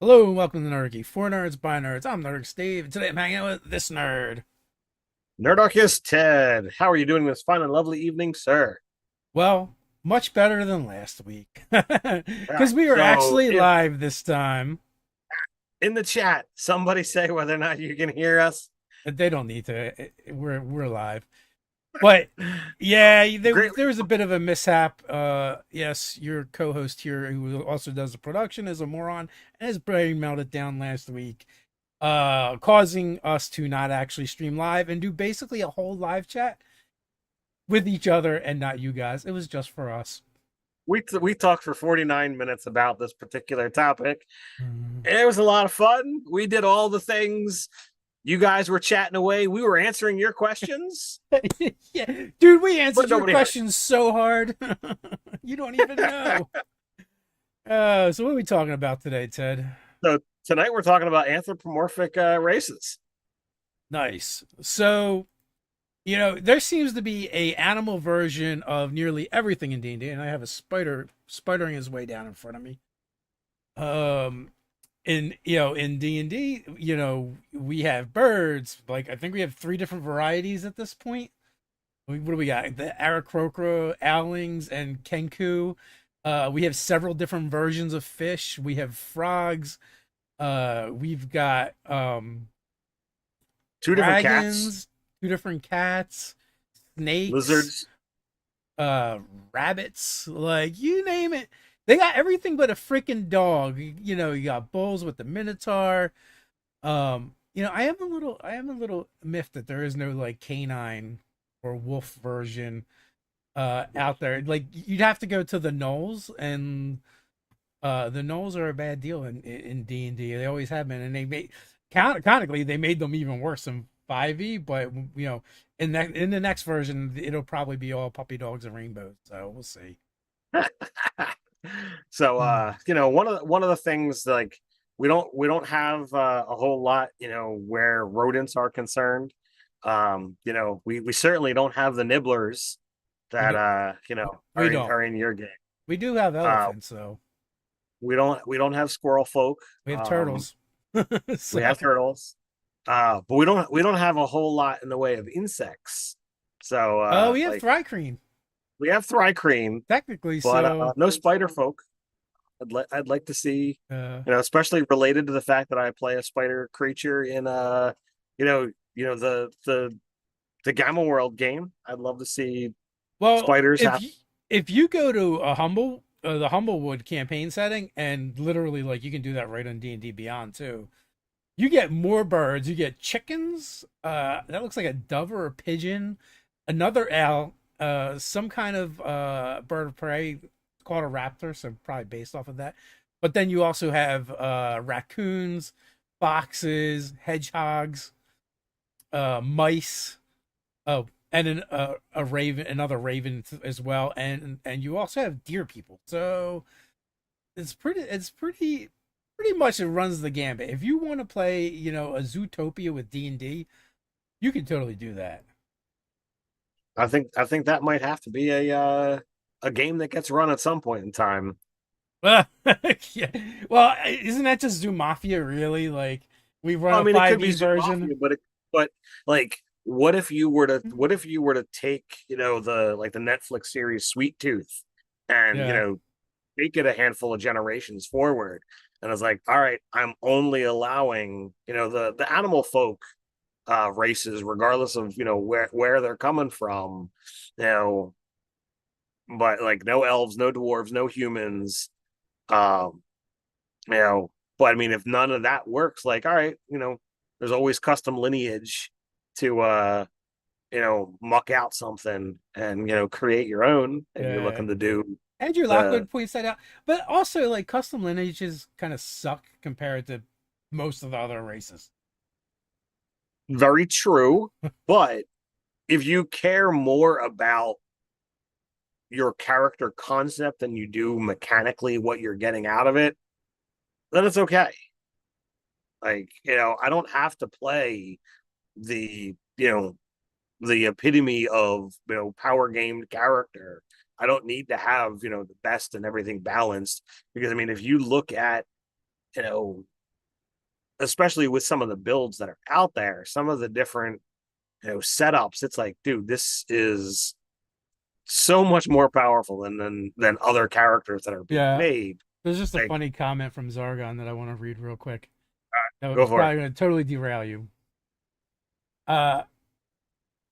Hello and welcome to Nerdarchy. For nerds, by nerds. I'm Nerd Steve, and today I'm hanging out with this nerd. Nerdarchy Ted, how are you doing this fine and lovely evening, sir? Well, much better than last week. All right. Because we were So, actually live this time. in the chat, somebody say whether or not you can hear us. They don't need to. We're live. But Oh, yeah, great. there was a bit of a mishap. Yes, your co-host here, who also does the production, is a moron, and his brain melted down last week, causing us to not actually stream live and do basically a whole live chat with each other and not you guys. It was just for us. We talked for 49 minutes about this particular topic. Mm. It was a lot of fun. We did all the things. You guys were chatting away. We were answering your questions, Yeah, dude, we but answered your nobody heard. questions so hard. You don't even know. So what are we talking about today, Ted? So tonight we're talking about anthropomorphic races. Nice. So, there seems to be a animal version of nearly everything in D&D, and I have a spider spidering his way down in front of me. Um, in D&D, we have birds. Like I think we have three different varieties at this point. What do we got? The Aarakocra, Owlings, and Kenku. We have several different versions of fish. We have frogs. We've got Two different cats, dragons, two different cats, snakes, lizards. uh, rabbits. Like you name it, they got everything but a freaking dog. You got bulls with the Minotaur. I am a little miffed that there is no like canine or wolf version out there. Like you'd have to go to the gnolls, and the gnolls are a bad deal in D&D. They always have been, and they made canonically they made them even worse in 5e. But in the next version, it'll probably be all puppy dogs and rainbows. So we'll see. So Mm. one of the things, like, we don't have a whole lot, where rodents are concerned. We certainly don't have the nibblers We that do we are in don't. are in your game. We do have Uh elephants, so we don't have squirrel folk. we have turtles. We have So turtles. But we don't have a whole lot in the way of insects. So we have like, thrycreen we have thrycreen, technically. but So no spider folk. I'd like to see, uh, especially related to the fact that I play a spider creature in the Gamma World game. I'd love to see well, spiders if have. you go to the Humblewood campaign setting, and literally like you can do that right on D&D Beyond too. You get more birds. You get chickens. That looks like a dove or a pigeon. Another owl. Some kind of bird of prey called a raptor, so probably based off of that. But then you also have raccoons, foxes, hedgehogs, mice. Oh, and a raven, another raven as well, and you also have deer people. So it's pretty much it runs the gambit. If you want to play, a Zootopia with D&D, you can totally do that. I think that might have to be a game that gets run at some point in time. Well, yeah. Well, isn't that just Zoo Mafia really? Like we run I a mean, it could 5e be Zoo version. Mafia, but like, what if you were to take, the Netflix series Sweet Tooth, and Yeah. take it a handful of generations forward, and it's like, all right, I'm only allowing, the animal folk races, regardless of, where they're coming from, you know but like, no elves, no dwarves, no humans. um you know but I mean, if none of that works, like, all right, there's always custom lineage to muck out something and, create your own, and you're Yeah. looking to do Andrew the. Lockwood points that out. But also like custom lineages kind of suck compared to most of the other races. Very true, but if you care more about your character concept than you do mechanically what you're getting out of it, then it's okay. Like, I don't have to play the you know the epitome of, power gamed character. I don't need to have, the best and everything balanced, because I mean, if you look at, you know especially with some of the builds that are out there, some of the different setups. It's like, dude, this is so much more powerful than other characters that are being Yeah. made. There's just a Like, funny comment from Zargon that I want to read real quick. No, go it's for it. probably going to totally derail you. Uh,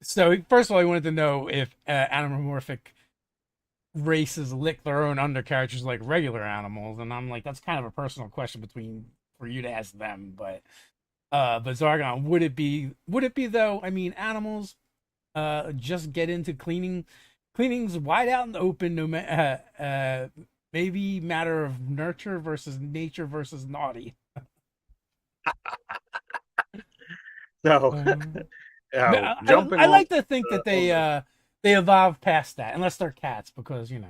so first of all, I wanted to know if anthropomorphic races lick their own undercharacters like regular animals, and I'm like, that's kind of a personal question between for you to ask them. But Zargon, would it be though? I mean, animals just get into cleaning. Cleaning's wide out in the open. No maybe matter of nurture versus nature versus naughty. So, Um, jumping I on like to think that on the they evolve past that, unless they're cats, because cats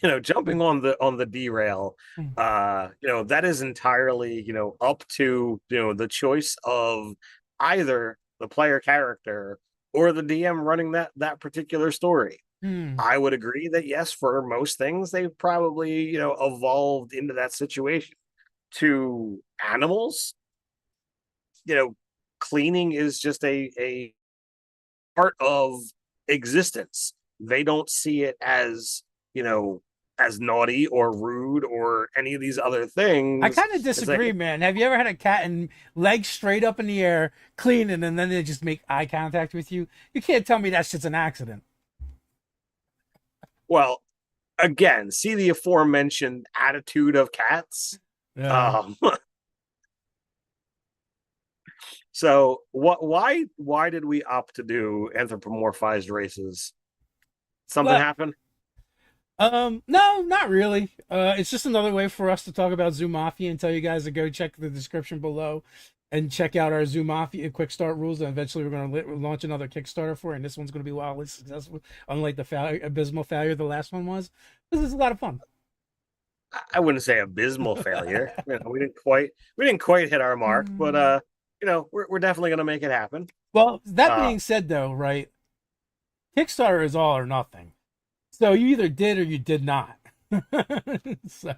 do jumping on the derail, it. that is entirely, up to, the choice of either the player character or the DM running that particular story. Hmm. I would agree that yes, for most things, they've probably, evolved into that situation. To animals, you know, cleaning is just a part of existence. They don't see it as, as naughty or rude or any of these other I things. kind of It's like, disagree, man. Have you ever had a cat and legs straight up in the air, cleaning, and then they just make eye contact with you? You can't tell me that's just an accident. well, again, see the aforementioned attitude of cats. Yeah. Um, so why did we opt to do anthropomorphized races? Something Well, happened? no, not really. It's just another way for us to talk about Zoo Mafia and tell you guys to go check the description below and check out our Zoo Mafia quick start rules. And eventually, we're going to launch another Kickstarter for it, and this one's going to be wildly successful, unlike the abysmal failure the last one was. This is a lot of fun. I wouldn't say abysmal failure. We didn't quite hit our mark, but we're definitely gonna make it happen. Well, that Uh, being said, though, right? Kickstarter is all or nothing. So you either did or you did not. So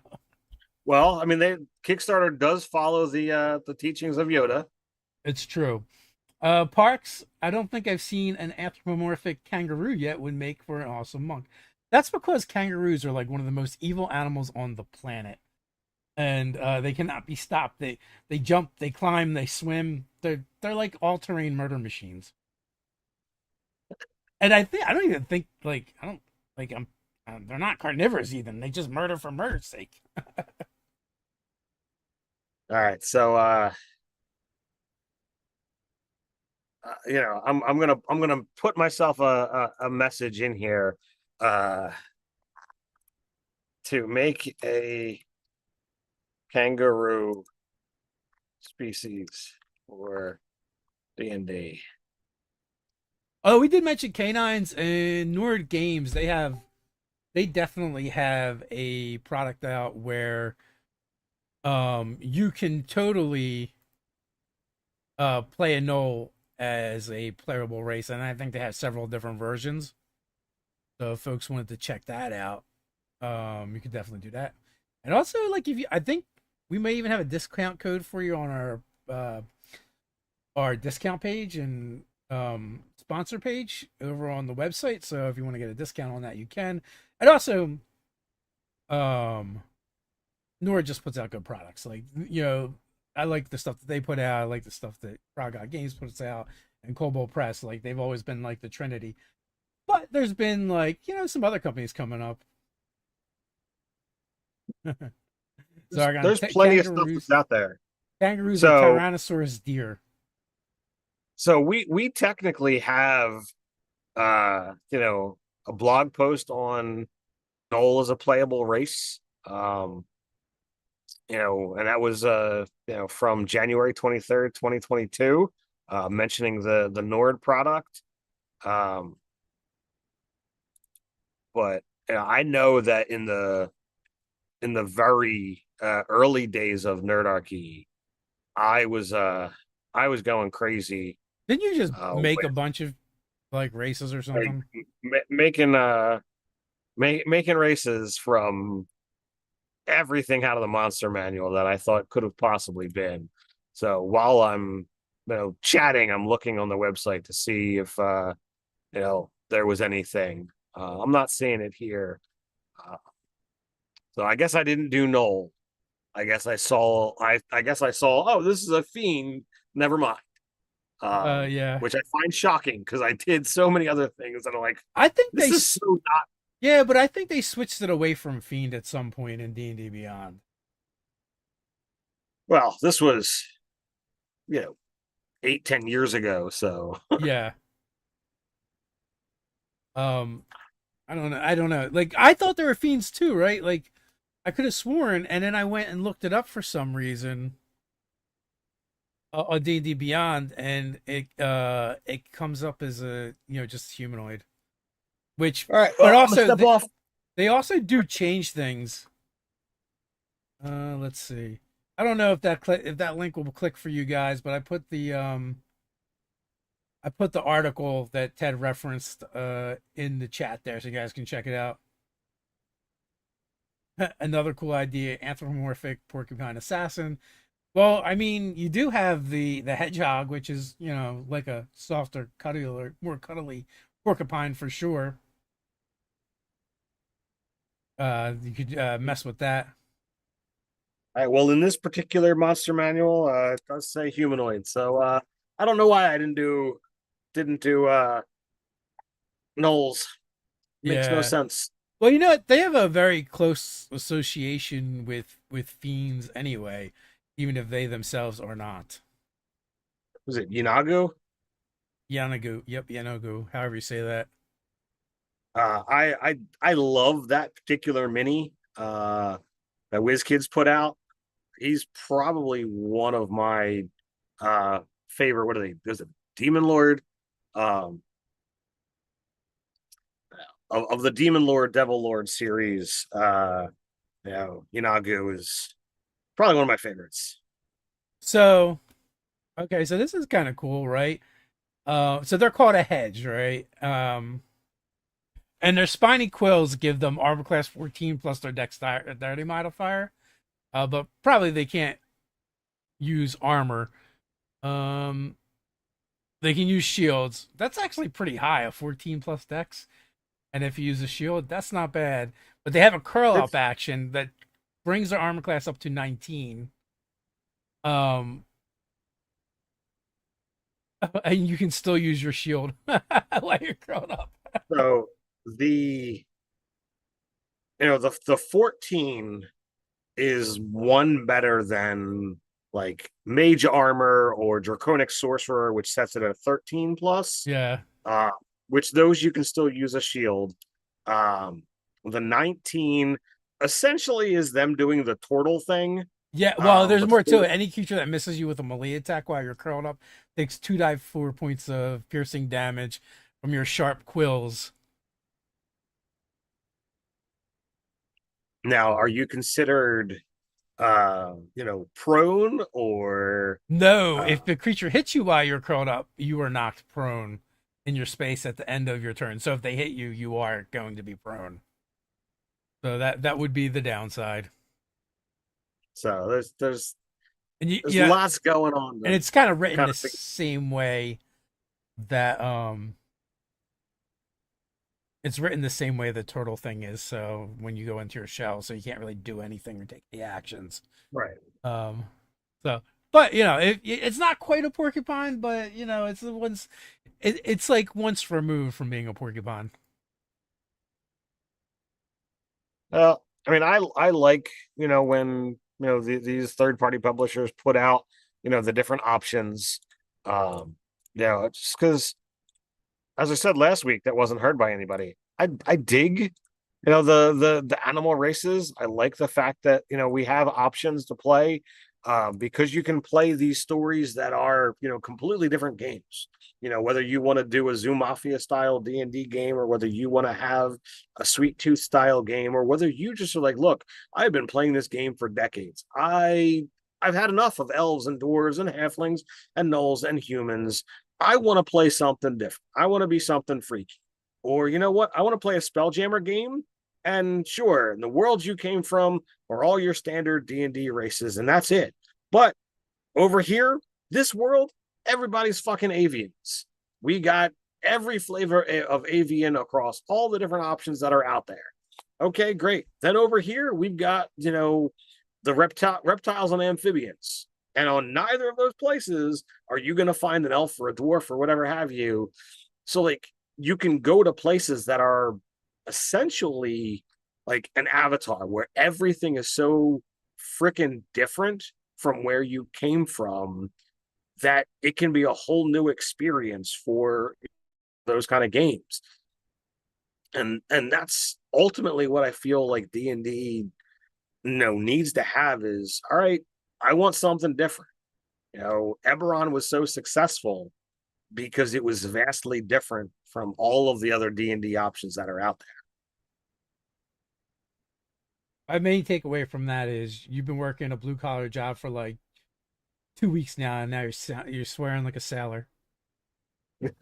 well, I mean, Kickstarter does follow the teachings of Yoda. it's true. Parks, I don't think I've seen an anthropomorphic kangaroo yet would make for an awesome monk. That's because kangaroos are like one of the most evil animals on the planet. And they cannot be stopped. They jump, they climb, they swim. They're like all terrain murder machines. And I don't even think like I don't like I'm they're not carnivorous even. They just murder for murder's sake. All right, so I'm gonna put myself a message in here uh to make a kangaroo species for D&D. Oh, we did mention canines and Nord Games. They definitely have a product out where you can totally play a knoll as a playable race, and I think they have several different versions. So if folks wanted to check that out, you could definitely do that. And also, like if you, I think we may even have a discount code for you on our discount page and sponsor page over on the website. So if you want to get a discount on that, you can. And also, um, Nora just puts out good products. Like I like the stuff that they put out. I like the stuff that Frog God Games puts out and Cobalt Press. Like they've always been like the Trinity. But there's been like some other companies coming up. So I got There's plenty of stuff that's out there. kangaroos are So Tyrannosaurus deer. so we technically have a blog post on Knoll as a playable race. And that was from January 23rd, 2022, mentioning the Nord product. Um but I know that in the very early days of Nerdarchy, I was going crazy Didn't you just make a with bunch of like races or like something? making races from everything out of the monster manual that I thought could have possibly been. So while I'm chatting, I'm looking on the website to see if there was anything. I'm not seeing it here. Uh, so I guess I didn't do Null. I guess I saw, oh, this is a fiend. Never mind. Yeah. Which I find shocking because I did so many other things that are like, I think this is so not. yeah, but I think they switched it away from Fiend at some point in D&D Beyond. Well, this was, you know, 8, 10 years ago. So Yeah. Um, I don't know. I don't know. Like I thought there were fiends too, right? Like I could have sworn, and then I went and looked it up for some reason on D&D Beyond, and it comes up as a just humanoid, which all right, but well, I'm gonna also step off. they also do change things. Let's see. I don't know if if that link will click for you guys, but I put the article that Ted referenced in the chat there, so you guys can check it out. Another cool idea: anthropomorphic porcupine assassin. Well, I mean, you do have the hedgehog, which is like a softer, cuddlier, more cuddly porcupine for sure. You could mess with that. All right, well, in this particular monster manual, it does say humanoid. So I don't know why I didn't do Knowles. Makes no Yeah. sense. Well, you know what? They have a very close association with fiends anyway, even if they themselves are not. Was it Yinago? Yanagu. Yep, Yanogu. However you say that. I love that particular mini that WizKids put out. He's probably one of my favorite. What are they? There's a Demon Lord. Um, of the Demon Lord, Devil Lord series, Yinagu is probably one of my favorites. So, okay, so this is kind of cool, right? So they're called a hedge, right? And their spiny quills give them armor class 14 plus their dexterity modifier. But probably they can't use armor. Um, they can use shields. That's actually pretty high, a 14 plus dex. And if you use a shield, that's not bad. But they have a curl up It's action that brings their armor class up to 19. Um, and you can still use your shield while you're curled up. so the the 14 is one better than like mage armor or draconic sorcerer, which sets it at 13 plus. Yeah. Uh, which those you can still use a shield. The 19 essentially is them doing the turtle thing. Yeah, well, there's But more to it. Any creature that misses you with a melee attack while you're curled up takes 2d4 points of piercing damage from your sharp quills. now, are you considered prone or No, uh if the creature hits you while you're curled up, you are knocked prone in your space at the end of your turn. So if they hit you, you are going to be prone. So that would be the downside. so there's And there's yeah, lots going on and to it's kind of written kind the of figure. same way that it's written the same way the turtle thing is. So when you go into your shell, so you can't really do anything or take the actions. Right. Um, so, but it's not quite a porcupine, but it's like once removed from being a porcupine. Well, I mean, I like when these third party publishers put out the different options. Just because, as I said last week, that wasn't heard by anybody. I dig the animal races. I like the fact that we have options to play, because you can play these stories that are completely different games. Whether you want to do a Zoo Mafia style D&D game, or whether you want to have a Sweet Tooth style game, or whether you just are like, look, I've been playing this game for decades. I've had enough of elves and dwarves and halflings and gnolls and humans. I want to play something different. I want to be something freaky. Or you know what? I want to play a Spelljammer game, And sure, the worlds you came from are all your standard D&D races, and that's it. But over here, this world, everybody's fucking avians. We got every flavor of avian across all the different options that are out there. Okay, great. Then over here, we've got, the reptiles and amphibians. And on neither of those places are you going to find an elf or a dwarf or whatever have you. So, like, you can go to places that are essentially like an avatar where everything is so freaking different from where you came from that it can be a whole new experience for those kind of games. And that's ultimately what I feel like D&D needs to have is, all right, I want something different. Eberron was so successful because it was vastly different from all of the other D&D options that are out My main takeaway from that is you've been working a blue collar job for like 2 weeks now, and now you're swearing like a sailor. there.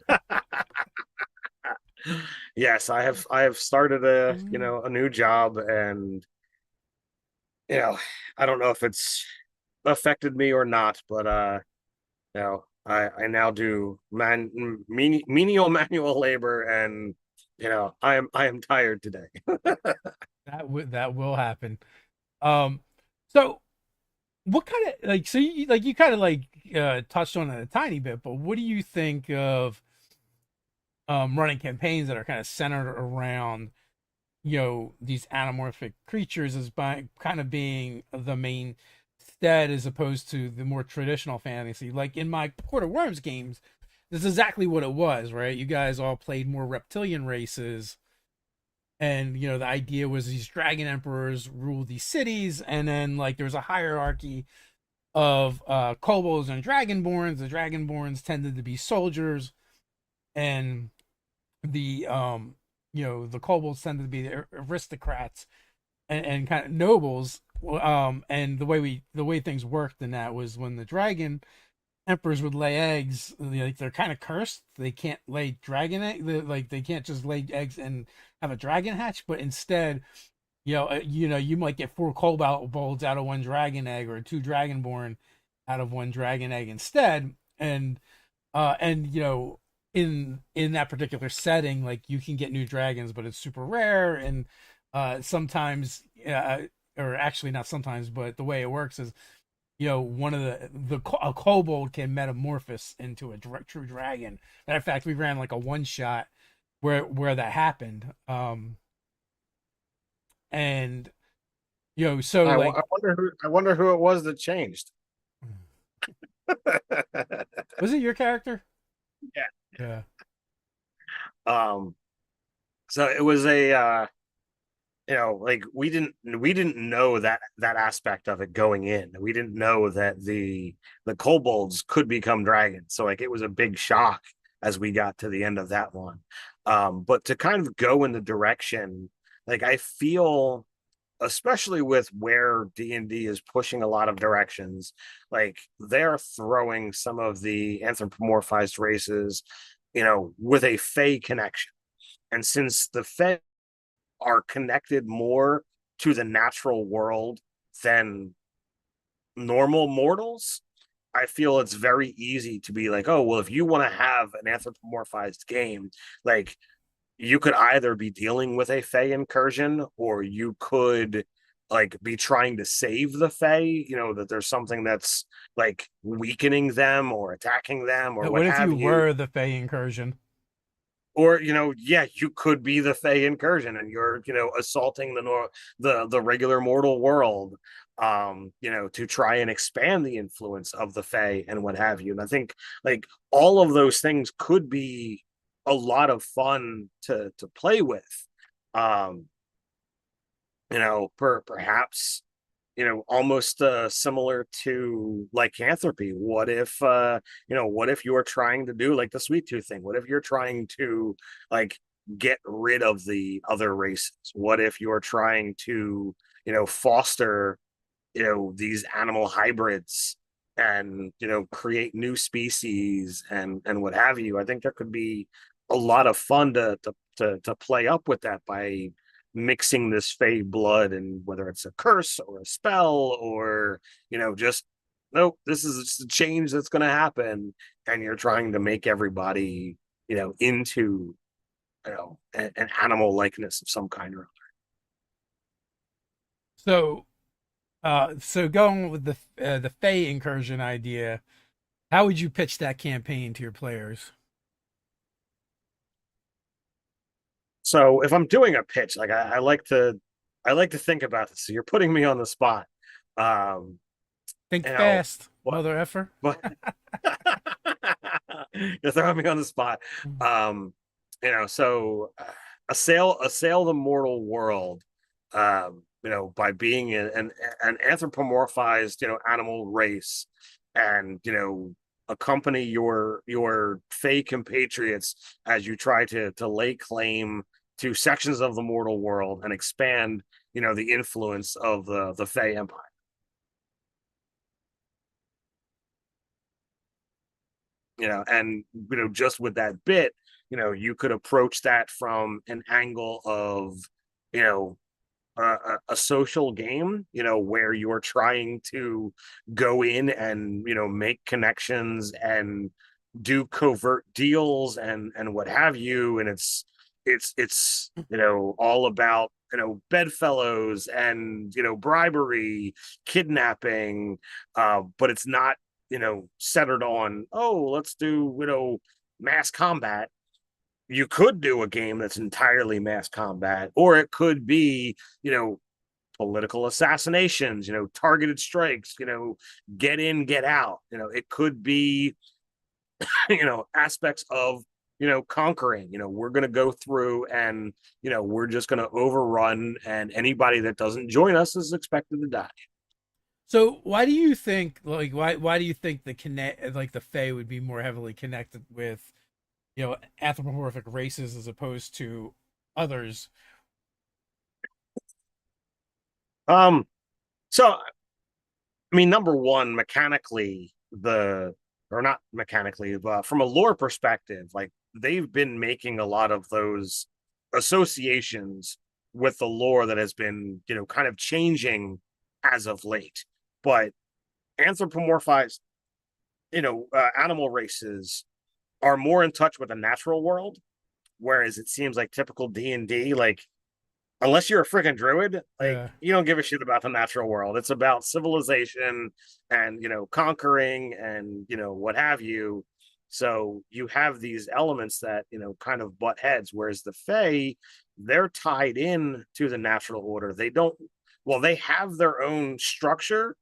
Yes, I have started a new job, and you know I don't know if it's affected me or not, but I now do menial manual labor, and I am tired today. That will happen. Um, so what kind of like so you kind of like touched on it a tiny bit, but what do you think of running campaigns that are kind of centered around these anamorphic creatures as by kind of being the main stead as opposed to the more traditional fantasy? Like in my Court of Worms games, this is exactly what it was, right? You guys all played more reptilian races, and the idea was these dragon emperors rule these cities, and then like there's a hierarchy of kobolds and dragonborns. The dragonborns tended to be soldiers, and the kobolds tended to be the aristocrats and kind of nobles. And the way things worked in that was when the dragon emperors would lay eggs, like they're kind of cursed. They can't lay dragon egg, like they can't just lay eggs and have a dragon hatch, but instead, you might get four kobolds out of one dragon egg, or two dragonborn out of one dragon egg instead. And in that particular setting, like you can get new dragons, but it's super rare. And sometimes, or actually not sometimes, but the way it works is, one of a kobold can metamorphose into a true dragon. Matter of fact, we ran like a one shot where that happened. And so I, like, I wonder who it was that changed. was it your character? Yeah. Yeah. Um. So it was like we didn't know that aspect of it going in. We didn't know that the kobolds could become dragons. So like it was a big shock as we got to the end of that one. But to kind of go in the direction, like I feel, especially with where D&D is pushing a lot of directions, like they're throwing some of the anthropomorphized races, with a Fey connection. And since the Fey are connected more to the natural world than normal mortals, I feel it's very easy to be like, oh, well, if you want to have an anthropomorphized game, like you could either be dealing with a Fey incursion, or you could like be trying to save the Fey, that there's something that's like weakening them or attacking them or what What if have you you. were the Fey incursion? Or yeah, you could be the Fey incursion, and you're assaulting the regular mortal world, to try and expand the influence of the Fey and what have you. And I think like all of those things could be a lot of fun to play with. um perhaps almost similar to lycanthropy. What if you're trying to do like the sweet tooth thing? What if you're trying to like get rid of the other races? What if you're trying to foster these animal hybrids, and create new species and what have you? I think there could be a lot of fun to play up with that by mixing this fey blood, and whether it's a curse or a spell or just nope, this is just a change that's going to happen, and you're trying to make everybody into an animal likeness of some kind or So, so going with the Fey incursion idea, how would you pitch that campaign to your players? so if I'm doing a pitch, like I like to think about this. So you're putting me on the spot. Um, Think you know, fast, what mother effer. but you're throwing me on the spot. Um, so assail the mortal world, by being an anthropomorphized, animal race, and accompany your fey compatriots as you try to lay claim to sections of the mortal world and expand, the influence of the Fey Empire. And just with that bit, you could approach that from an angle of you know a social game, where you're trying to go in and make connections and do covert deals and what have you, and it's all about bedfellows and bribery, kidnapping, but it's not centered on, oh, let's do mass combat. You could do a game that's entirely mass combat, or it could be political assassinations, targeted strikes, get in, get out. It could be aspects of conquering. We're going to go through and we're just going to overrun, and anybody that doesn't join us is expected to die. So why do you think why do you think the connect like the Fae would be more heavily connected with anthropomorphic races as opposed to others? So I mean, number one, mechanically, or not mechanically, but from a lore perspective, like they've been making a lot of those associations with the lore that has been, kind of changing as of late. But anthropomorphized, animal races are more in touch with the natural world, whereas it seems like typical D&D, like unless you're a freaking druid, like Yeah. you don't give a shit about the natural world. It's about civilization and conquering and what have you. So you have these elements that kind of butt heads. Whereas the Fae, they're tied in to the natural order. They don't. Well, they have their own structure.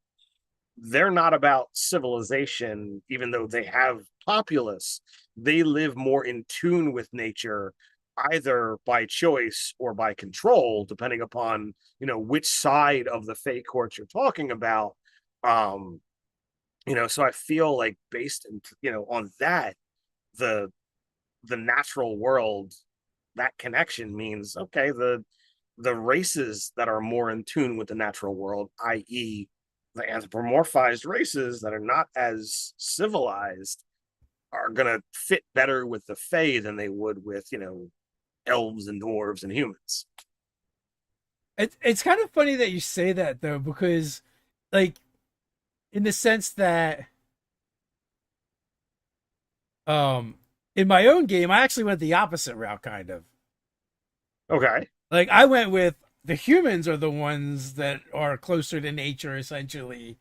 They're not about civilization, even though they have populace. They live more in tune with nature, either by choice or by control, depending upon which side of the Fey court you're talking about. Um, so I feel like based on that, the natural world, that connection means okay, the races that are more in tune with the natural world, i.e., the anthropomorphized races that are not as civilized, are going to fit better with the Fae than they would with, elves and dwarves and humans. It's kind of funny that you say that though, because like in the sense that um in my own game I actually went the opposite route kind of. Okay. Like I went with the humans are the ones that are closer to nature essentially,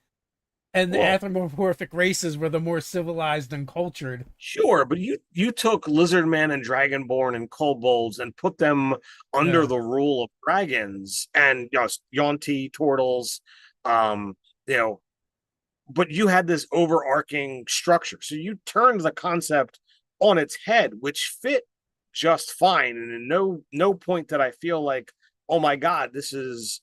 and the Well, anthropomorphic races were the more civilized and cultured. sure, but you took lizard man and dragonborn and kobolds and put them under Yeah. the rule of dragons and Yonti turtles, um, you know, but you had this overarching structure. So you turned the concept on its head, which fit just fine. And in no point did I feel like, oh my God, this is,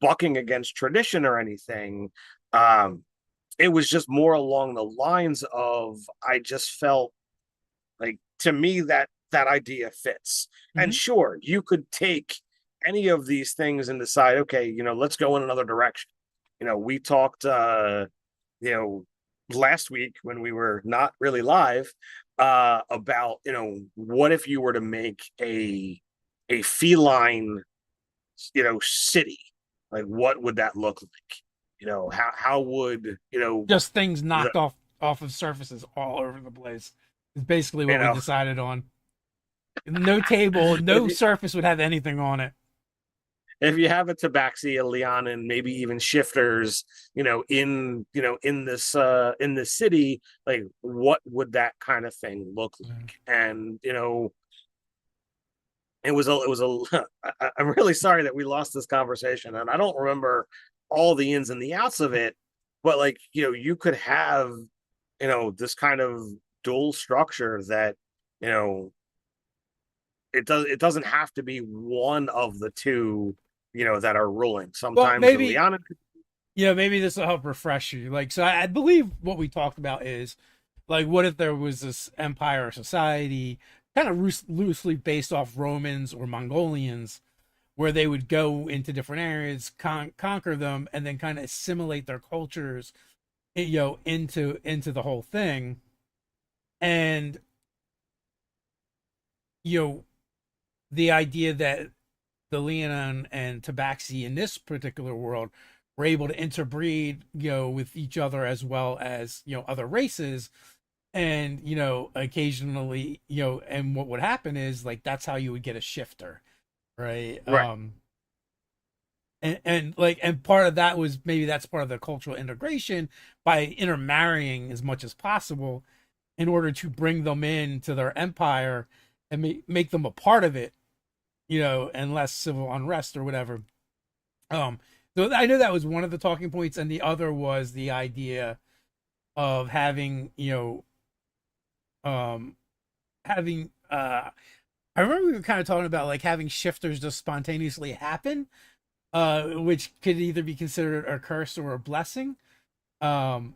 bucking against tradition or anything. Um, it was just more along the lines of I just felt like, to me, that idea fits. And Hmm. sure, you could take any of these things and decide, okay, let's go in another direction. We talked you know, last week when we were not really live, about, what if you were to make a feline, city, like what would that look like? How would Just things the knocked off of surfaces all over the place is basically you what we know decided on. No table, if no you, surface would have anything on it. if you have a tabaxi, a lianin, maybe even shifters, in this city, like what would that kind of thing look Mm. like? And I'm really sorry that we lost this conversation, and I don't remember all the ins and the outs of it, but like you could have this kind of dual structure that you know it doesn't have to be one of the two that are ruling. Well, Sometimes the maybe liana. maybe this will help refresh you. Like, so I believe what we talked about is like, what if there was this empire or society, kind of loosely based off Romans or Mongolians, where they would go into different areas, conquer them, and then kind of assimilate their cultures, into the whole thing, and you know, the idea that the Leonin and Tabaxi in this particular world were able to interbreed, with each other as well as other races, and occasionally, and what would happen is like that's how you would get a shifter, right? Right. And like and part of that was maybe that's part of the cultural integration by intermarrying as much as possible in order to bring them into their empire and make them a part of it, and less civil unrest or whatever. um so I know that was one of the talking points, and the other was the idea of having um having I remember we were kind of talking about like having shifters just spontaneously happen, which could either be considered a curse or a blessing. In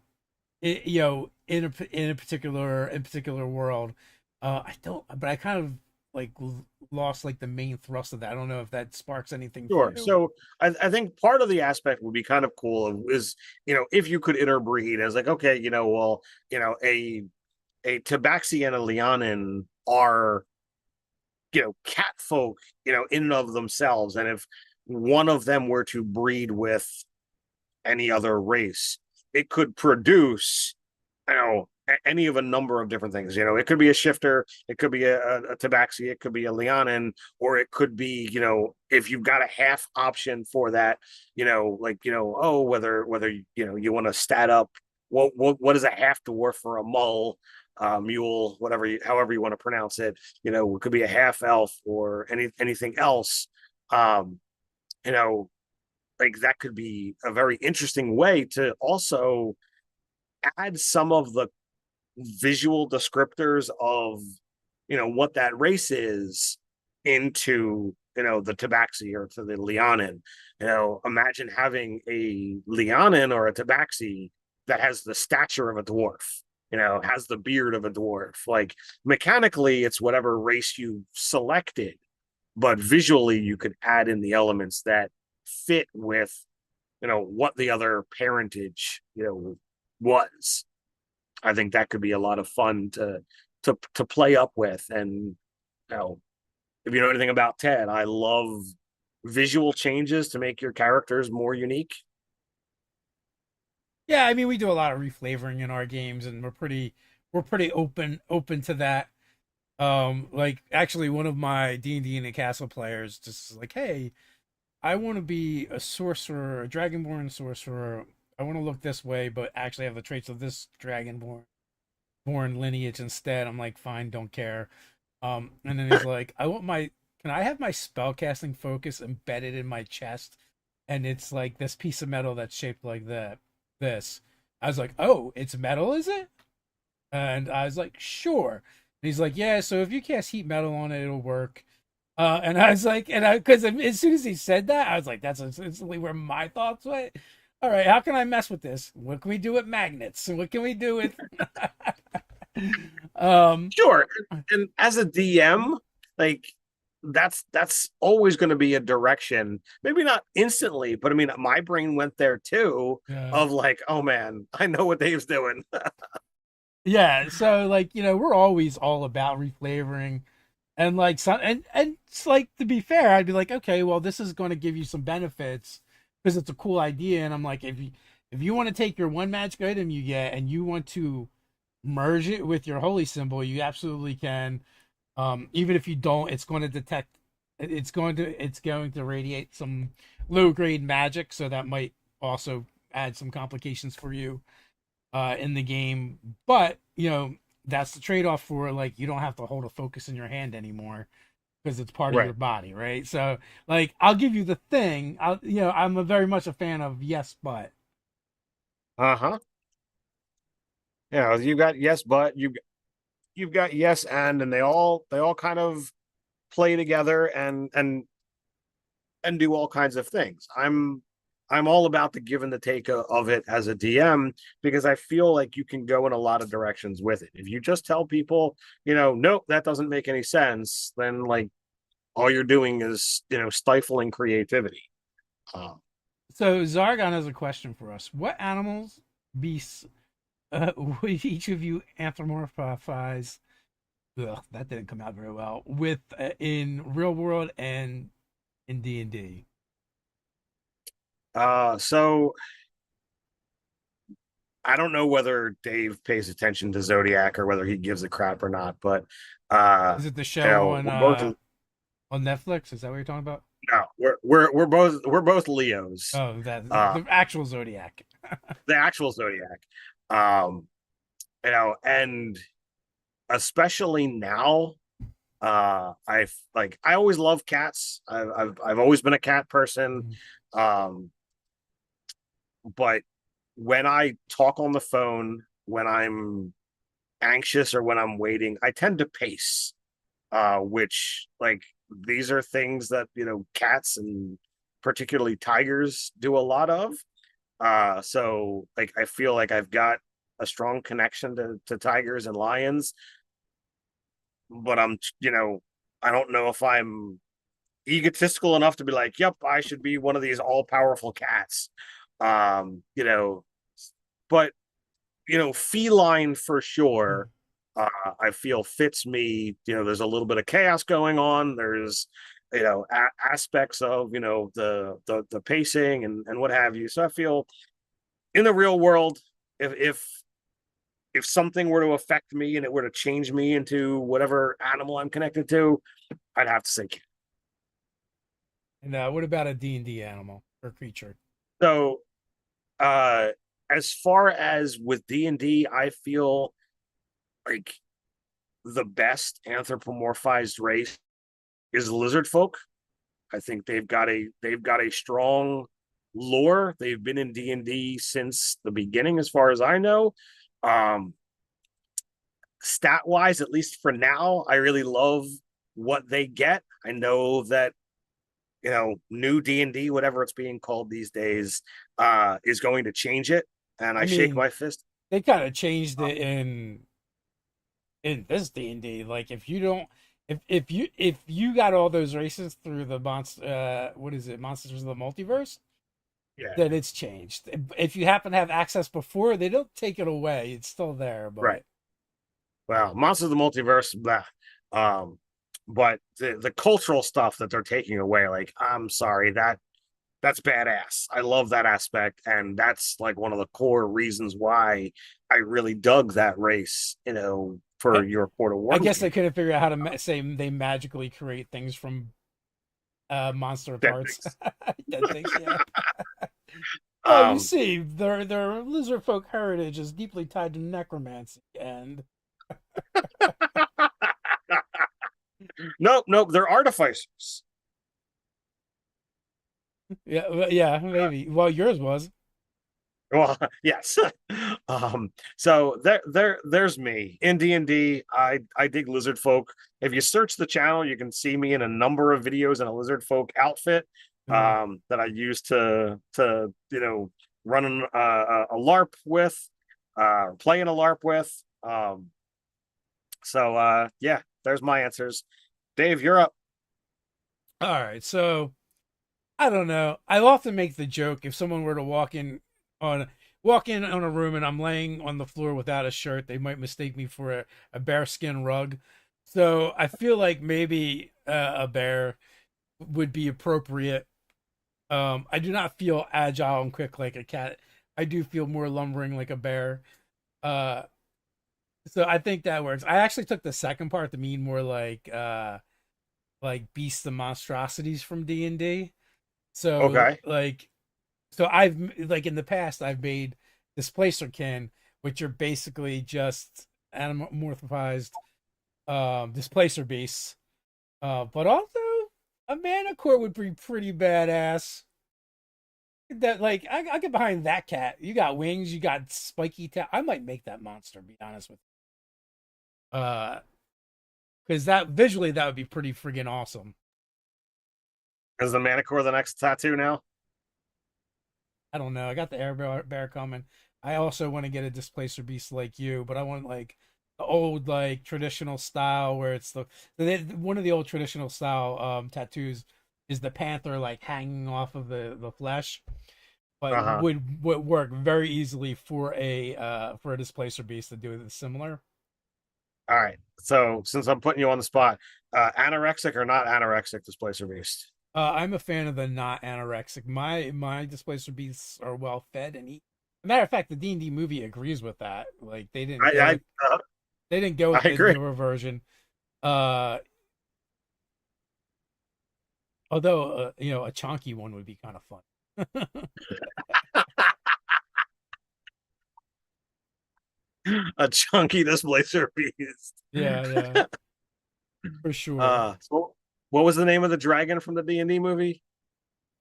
a particular world. I don't, but I kind of like lost like the main thrust of that. I don't know if that sparks anything for Sure. you. So I think part of the aspect would be kind of cool is if you could interbreed as like, okay, well, a tabaxi and a lianin are cat folk in and of themselves, and if one of them were to breed with any other race, it could produce any of a number of different things. It could be a shifter, it could be a tabaxi, it could be a lianin, or it could be if you've got a half option for that, like oh, whether you want to stat up what is a half dwarf for a mull, mule, however you want to pronounce it. It could be a half elf or anything else. um you know like that could be a very interesting way to also add some of the visual descriptors of what that race is into the tabaxi or to the lianin. Imagine having a lianin or a tabaxi that has the stature of a dwarf, has the beard of a dwarf. Like mechanically it's whatever race you selected, but visually you could add in the elements that fit with what the other parentage was. I think that could be a lot of fun to play up with. And if you know anything about Ted, I love visual changes to make your characters more unique. Yeah, I mean we do a lot of reflavoring in our games, and we're pretty open to that. Like actually, one of my D&D and Castle players just like, hey, I want to be a sorcerer, a dragonborn sorcerer. I want to look this way, but actually have the traits of this dragonborn born lineage instead. I'm like, fine, don't care. And then he's like, can I have my spellcasting focus embedded in my chest? And it's like this piece of metal that's shaped like that. This. I was like, oh, it's metal, is it? And I was like, sure. And he's like, yeah, so if you cast heat metal on it, it'll work. And I was like, because as soon as he said that, I was like, that's instantly where my thoughts went. All right, how can I mess with this? What can we do with magnets? What can we do with? um, Sure. And as a DM, like that's always going to be a direction. Maybe not instantly, but I mean, my brain went there too. yeah, Of like, oh man, I know what Dave's doing. yeah. So like, we're always all about reflavoring. And like some and it's like, to be fair, I'd be like, okay, well, this is going to give you some benefits because it's a cool idea. And I'm like, if you want to take your one magic item you get and you want to merge it with your holy symbol, you absolutely can. Even if you don't, it's going to detect. It's going to radiate some low grade magic, so that might also add some complications for you in the game. But that's the trade off for, like, you don't have to hold a focus in your hand anymore because it's part of your Right. body, right? So like, I'll give you the thing. I'm very much a fan of yes, but. Uh-huh. Yeah, you got yes, but you've got yes and they all kind of play together and do all kinds of things. I'm all about the give and the take of it as a DM because I feel like you can go in a lot of directions with it. If you just tell people, nope, that doesn't make any sense, then like all you're doing is, stifling creativity. Um, So Zargon has a question for us. What animals, beasts, would each of you anthropomorphize? Ugh, that didn't come out very well. With in real world and in D&D. so I don't know whether Dave pays attention to Zodiac or whether he gives a crap or not, but Is it the show on we're both Netflix? Is that what you're talking about? no, we're both Leos. Oh, that Uh, the actual Zodiac. the actual Zodiac. Um, and especially now, I always love cats. I've always been a cat person. Mhm. Um, but when I talk on the phone, when I'm anxious or when I'm waiting, I tend to pace. Which like these are things that cats and particularly tigers do a lot of. So like I feel like I've got a strong connection to tigers and lions, but I don't know if I'm egotistical enough to be like, yep, I should be one of these all powerful cats. Um, you know, but feline for sure. I feel fits me. There's a little bit of chaos going on. There's aspects of the pacing and what have you. So I feel in the real world, if something were to affect me and it were to change me into whatever animal I'm connected to, I'd have to say cat. And what about a D&D animal or creature? So uh as far as with D&D, I feel like the best anthropomorphized race is lizard folk. I think they've got a strong lore. They've been in D&D since the beginning as far as I know. Um Stat wise, at least for now, I really love what they get. I know that new D&D, whatever it's being called these days, is going to change it, and I I shake mean, my fist. they kind of changed it in this D&D. Like, if you got all those races through the monster, what is it, Monsters of the Multiverse, Yeah, then it's changed. If you happen to have access before, they don't take it away. It's still there, right. but. Well, Monsters of the Multiverse, blah. Um, but the cultural stuff that they're taking away, like, I'm sorry, that's badass. I love that aspect, and that's like one of the core reasons why I really dug that race. For I, your Port of I Worms guess they game. couldn't figure out how to say they magically create things from monster Dead parts. things. Dead things, yeah. Well, you Um, see, their lizard folk heritage is deeply tied to necromancy, and nope, nope, they're artificers. yeah, maybe. Well, yours was. Well, yes. So there's me in D&D. I dig lizard folk. If you search the channel, you can see me in a number of videos in a lizard folk outfit Mm. that I use to run a LARP with, playing a LARP with. So yeah, there's my answers. Dave, you're up. All right, so I don't know. I often make the joke, if someone were to walk in on a room and I'm laying on the floor without a shirt, they might mistake me for a bearskin rug. So I feel like maybe a bear would be appropriate. I do not feel agile and quick like a cat. I do feel more lumbering like a bear. Uh, so I think that works. I actually took the second part to mean more like beasts and monstrosities from D&D. So Okay. so I've like in the past I've made displacerkin, which are basically just anamorphized displacer beasts. But also a manicore would be pretty badass. That like I get behind that cat. You got wings, you got spiky tail. I might make that monster. Be honest with you. Because that visually that would be pretty friggin' awesome. Is the Manicore the next tattoo now? I don't know. I got the bear coming. I also want to get a displacer beast like you, but I want like the old like traditional style where it's one of the old traditional style tattoos is the panther like hanging off of the flesh, but Uh-huh. would work very easily for a displacer beast to do it similar. All right. So since I'm putting you on the spot, anorexic or not anorexic displacer beast? I'm a fan of the not anorexic. My displacer beasts are well fed and eat. Matter of fact, the D&D movie agrees with that. Like I they didn't go with I the agree. newer version. Uh, although a chunky one would be kind of fun. A chunky displacer beast. Yeah, yeah, for sure. So what was the name of the dragon from the D&D movie?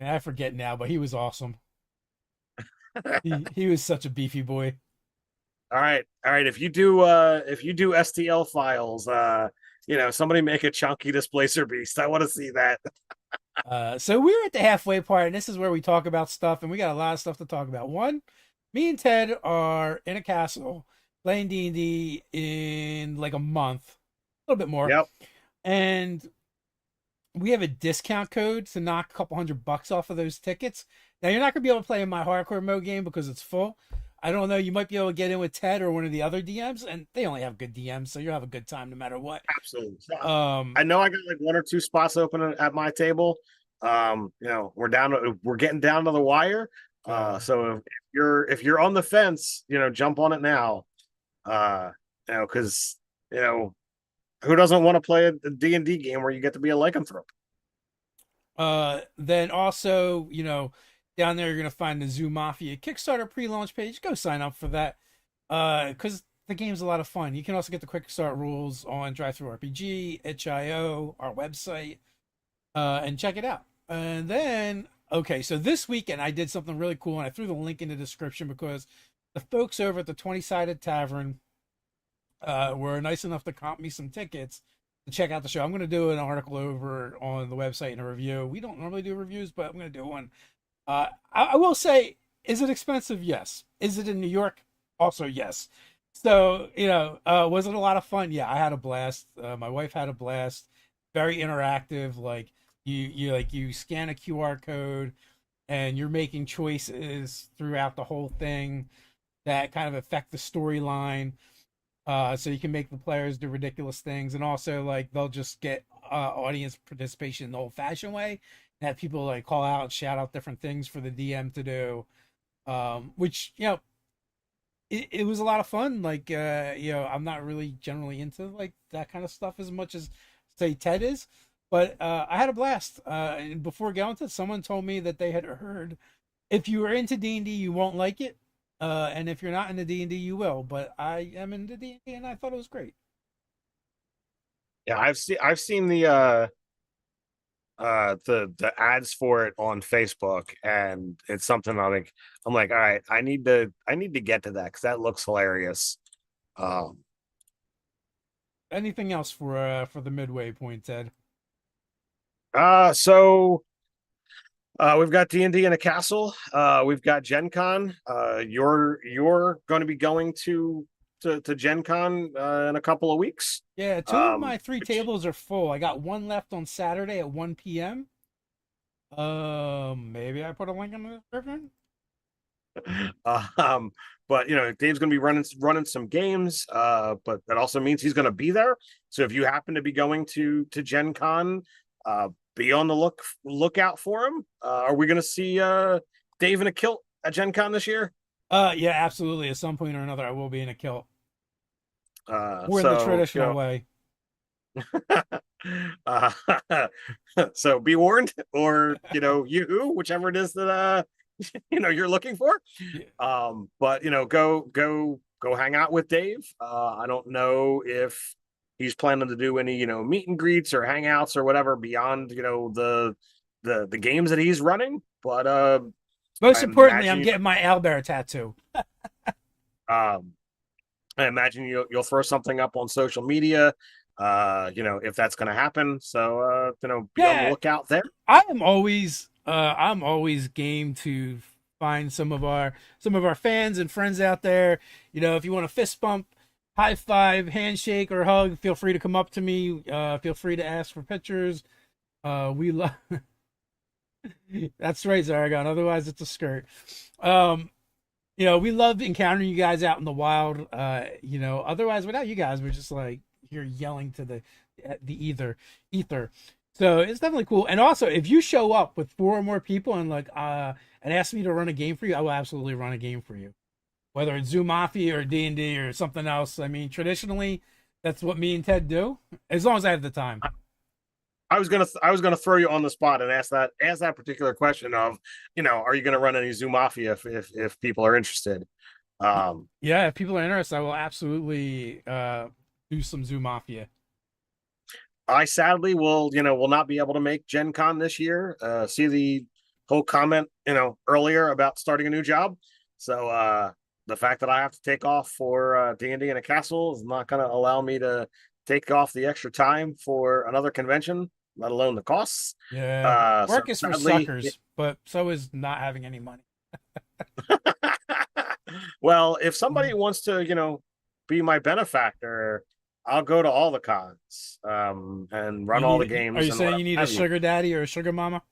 And I forget now, but he was awesome. He was such a beefy boy. All right. If you do STL files, somebody make a chunky displacer beast. I want to see that. So we're at the halfway part, and this is where we talk about stuff, and we got a lot of stuff to talk about. One, me and Ted are in a castle playing D&D in like a month, a little bit more, Yep. and we have a discount code to knock a couple $100 off of those tickets. Now you're not gonna be able to play in my hardcore mode game because it's full. I don't know. You might be able to get in with Ted or one of the other DMs, and they only have good DMs, so you'll have a good time no matter what. Absolutely. So, Um, I know I got like one or two spots open at my table. We're getting down to the wire. uh, So if you're on the fence, jump on it now. Uh, because who doesn't want to play a D&D game where you get to be a lycanthrope? then also, down there you're gonna find the Zoo Mafia Kickstarter pre-launch page. Go sign up for that. Because the game's a lot of fun. You can also get the quick start rules on Drive Through RPG, itch.io, our website, and check it out. And then, okay, so this weekend I did something really cool, and I threw the link in the description because the folks over at the 20-sided Tavern were nice enough to comp me some tickets to check out the show. I'm going to do an article over on the website and a review. We don't normally do reviews, but I'm going to do one. I will say, is it expensive? Yes. Is it in New York? Also, yes. So, was it a lot of fun? Yeah, I had a blast. My wife had a blast. Very interactive. Like you scan a QR code and you're making choices throughout the whole thing that kind of affect the storyline. So you can make the players do ridiculous things, and also like they'll just get audience participation in the old-fashioned way, and have people like call out and shout out different things for the DM to do, which it was a lot of fun. Like I'm not really generally into like that kind of stuff as much as say Ted is, but I had a blast. And before going to it, someone told me that they had heard if you are into D&D, you won't like it. And if you're not into D&D, you will. But I am into D&D, and I thought it was great. Yeah, I've seen the ads for it on Facebook, and it's something I'm like, all right, I need to get to that because that looks hilarious. Um, Anything else for the midway point, Ted? so we've got D&D in a castle. We've got Gen Con. You're going to be going to Gen Con in a couple of weeks. Yeah, two of my three Which tables are full. I got one left on Saturday at 1 p.m. Maybe I put a link in the description. um, but Dave's going to be running some games. But that also means he's going to be there. So if you happen to be going to Gen Con, be on the lookout for him. Are we going to see Dave in a kilt at Gen Con this year? Yeah, absolutely. At some point or another, I will be in a kilt. Or the So traditional way. uh, so be warned, or whichever it is that you're looking for. Yeah. But go hang out with Dave. I don't know if he's planning to do any meet and greets or hangouts or whatever beyond the games that he's running. But Most I importantly, imagine I'm getting my owlbear tattoo. um, I imagine you'll throw something up on social media, if that's going to happen. So be on the Yeah, lookout there. I'm always game to find some of our fans and friends out there. If you want a fist bump, high five, handshake, or hug, feel free to come up to me. Feel free to ask for pictures. We love. That's right, Zaragon. Otherwise, it's a skirt. Um, we love encountering you guys out in the wild. Otherwise, without you guys, we're just like you're yelling to the ether. So it's definitely cool. And also, if you show up with four or more people and ask me to run a game for you, I will absolutely run a game for you. Whether it's Zoo Mafia or D&D or something else. I mean, traditionally, that's what me and Ted do, as long as I have the time. I was gonna throw you on the spot and ask that particular question of, are you gonna run any Zoo Mafia if people are interested? Um, Yeah, if people are interested, I will absolutely do some Zoo Mafia. I sadly will not be able to make Gen Con this year. See the whole comment, earlier about starting a new job. So the fact that I have to take off for D&D in a castle is not going to allow me to take off the extra time for another convention, let alone the costs. Yeah, So work is for sadly, suckers, but so is not having any money. well, if somebody wants to, be my benefactor, I'll go to all the cons, and run all the Are games you and saying whatever you need a have you. sugar daddy or a sugar mama?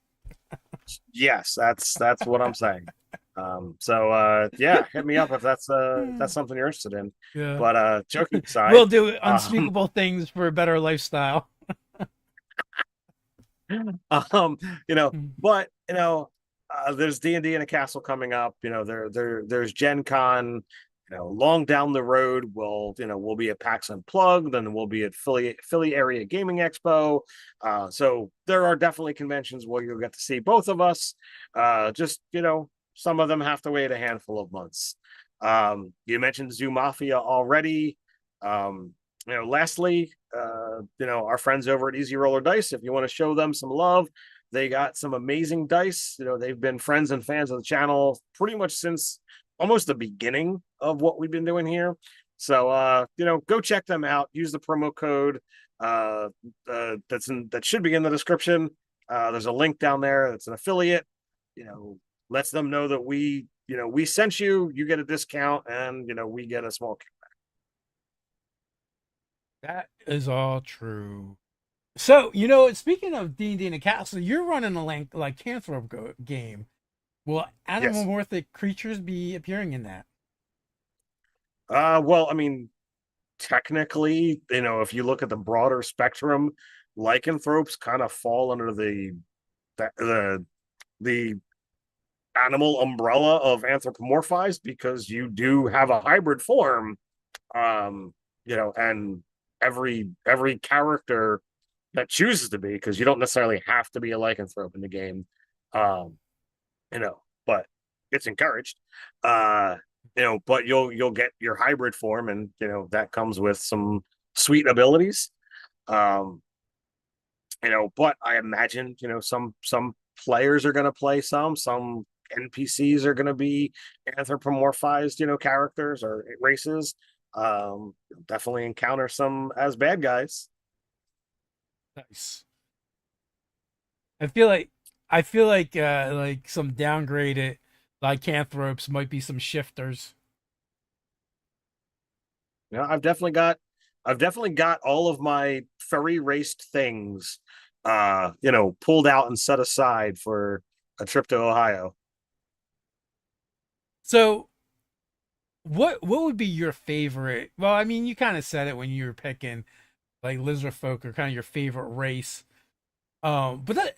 Yes, that's what I'm saying. So yeah, hit me up if that's something you're interested in. Yeah. But joking aside, We'll do um, unspeakable things for a better lifestyle. um, you know, but there's D&D in a castle coming up. There's Gen Con. Long down the road, we'll be at PAX Unplugged, then we'll be at Philly Area Gaming Expo. So there are definitely conventions where you'll get to see both of us. Just some of them have to wait a handful of months. You mentioned Zoo Mafia already. Lastly, our friends over at Easy Roller Dice, if you want to show them some love, they got some amazing dice. They've been friends and fans of the channel pretty much since almost the beginning of what we've been doing here. So go check them out. Use the promo code that should be in the description. There's a link down there that's an affiliate. Lets them know that we sent you. You get a discount, and we get a small. That is all true. So, speaking of D&D in a castle, you're running a lycanthrope game. Will Yes. animomorphic creatures be appearing in that? Well, I mean, technically, if you look at the broader spectrum, lycanthropes kind of fall under the animal umbrella of anthropomorphized, because you do have a hybrid form. And every character that chooses to be, because you don't necessarily have to be a lycanthrope in the game. Um, but it's encouraged. But you'll get your hybrid form, and that comes with some sweet abilities. Um, but I imagine some players are going to play some NPCs are going to be anthropomorphized, characters or races. Definitely encounter some as bad guys. Nice. I feel like some downgraded lycanthropes might be some shifters. I've definitely got all of my furry raced things pulled out and set aside for a trip to Ohio. So what would be your favorite? Well, I mean, you kind of said it when you were picking like lizard folk are kind of your favorite race. But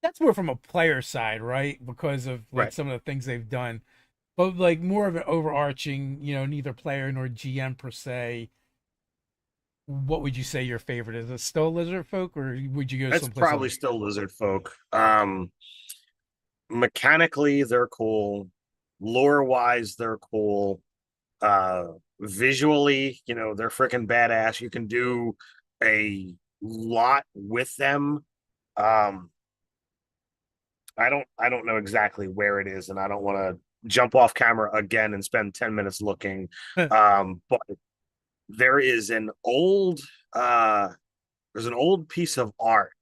that's more from a player side, right? Because of like Right. some of the things they've done. But like more of an overarching, neither player nor GM per se. What would you say your favorite is? Is it still lizard folk, or would you go It's someplace probably else? still lizard folk. Mechanically, they're cool. Lore wise, they're cool. Uh, Visually, they're freaking badass. You can do a lot with them. Um, I don't know exactly where it is, and I don't want to jump off camera again and spend 10 minutes looking. But there is an old uh there's an old piece of art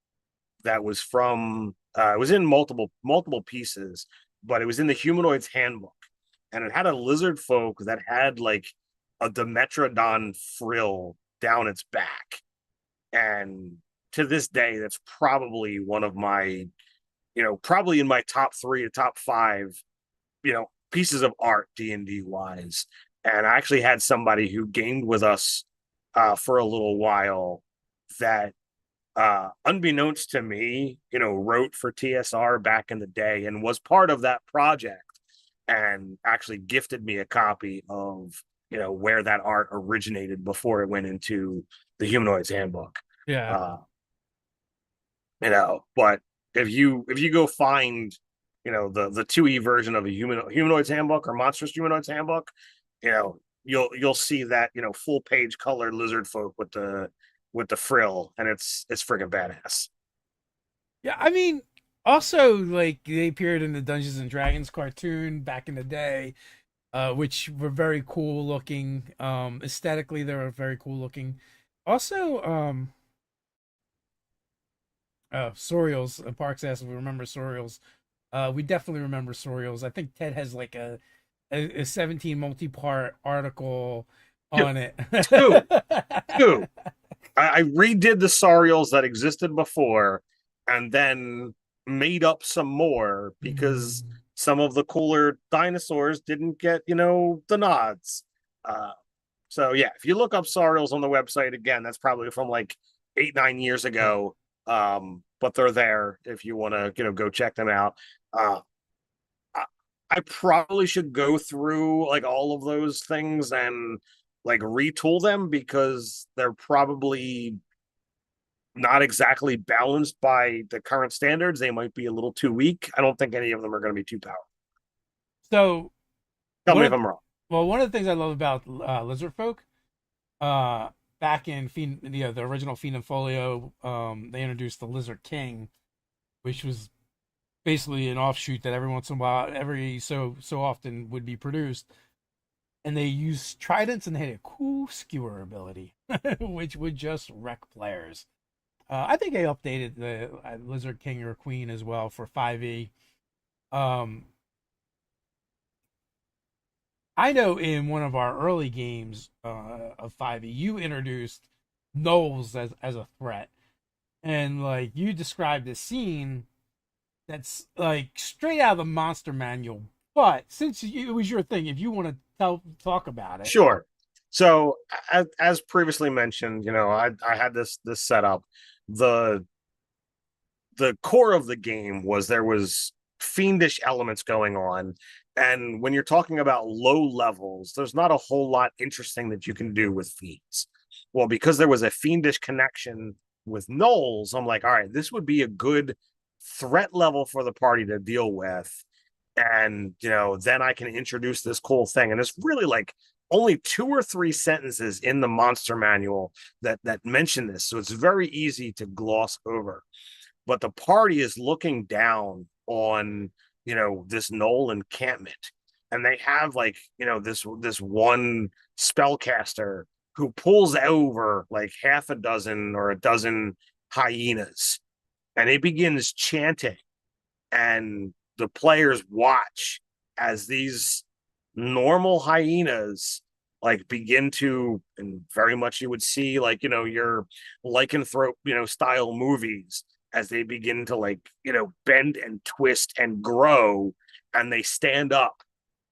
that was from it was in multiple pieces, but it was in the humanoids handbook, and it had a lizard folk that had like a Dimetrodon frill down its back. And to this day, that's probably one of my, probably in my top three to top five, pieces of art D&D wise. And I actually had somebody who gamed with us for a little while that unbeknownst to me, wrote for TSR back in the day and was part of that project, and actually gifted me a copy of, where that art originated before it went into the humanoids handbook. Yeah. uh but if you go find, the 2e version of a humanoids handbook or monstrous humanoids handbook, you'll see that, full page colored lizard folk with the frill, and it's freaking badass. Yeah, I mean, also like they appeared in the Dungeons and Dragons cartoon back in the day, which were very cool looking. Aesthetically, they were very cool looking. Also, Sorials. Parks asked if we remember Sorials. We definitely remember Sorials. I think Ted has like a 17 multi-part article Two, on it. two, two. I redid the Sarials that existed before, and then made up some more because Mm. some of the cooler dinosaurs didn't get, the nods. Uh, so yeah, if you look up Sarials on the website again, that's probably from like 8-9 years Yeah. ago. But they're there if you want to, go check them out. Uh, I probably should go through like all of those things and like retool them, because they're probably not exactly balanced by the current standards. They might be a little too weak. I don't think any of them are going to be too powerful. So Tell one me if of I'm wrong. well, one of the things I love about Lizard Folk, back in the original Fiend and Folio, they introduced the Lizard King, which was basically an offshoot that every once in a while, every so often would be produced, and they used tridents and they had a cool skewer ability, which would just wreck players. I think they updated the Lizard King or Queen as well for 5e. Um, I know in one of our early games of 5e, you introduced Knowles as a threat, and like you described a scene that's like straight out of the monster manual. But since it was your thing, if you want to talk about it, Sure. So as previously mentioned, I had this set up. The the core of the game was there was fiendish elements going on, and when you're talking about low levels, there's not a whole lot interesting that you can do with fiends. Well, because there was a fiendish connection with Knowles, I'm like, all right, this would be a good threat level for the party to deal with. And then I can introduce this cool thing, and it's really like only 2 or 3 sentences in the monster manual that mention this, so it's very easy to gloss over. But the party is looking down on, this Knoll encampment, and they have like, this one spellcaster who pulls over like half a dozen or a dozen hyenas, and he begins chanting, and the players watch as these normal hyenas like begin to, and very much you would see like, your lycanthrope, style movies, as they begin to like, bend and twist and grow, and they stand up,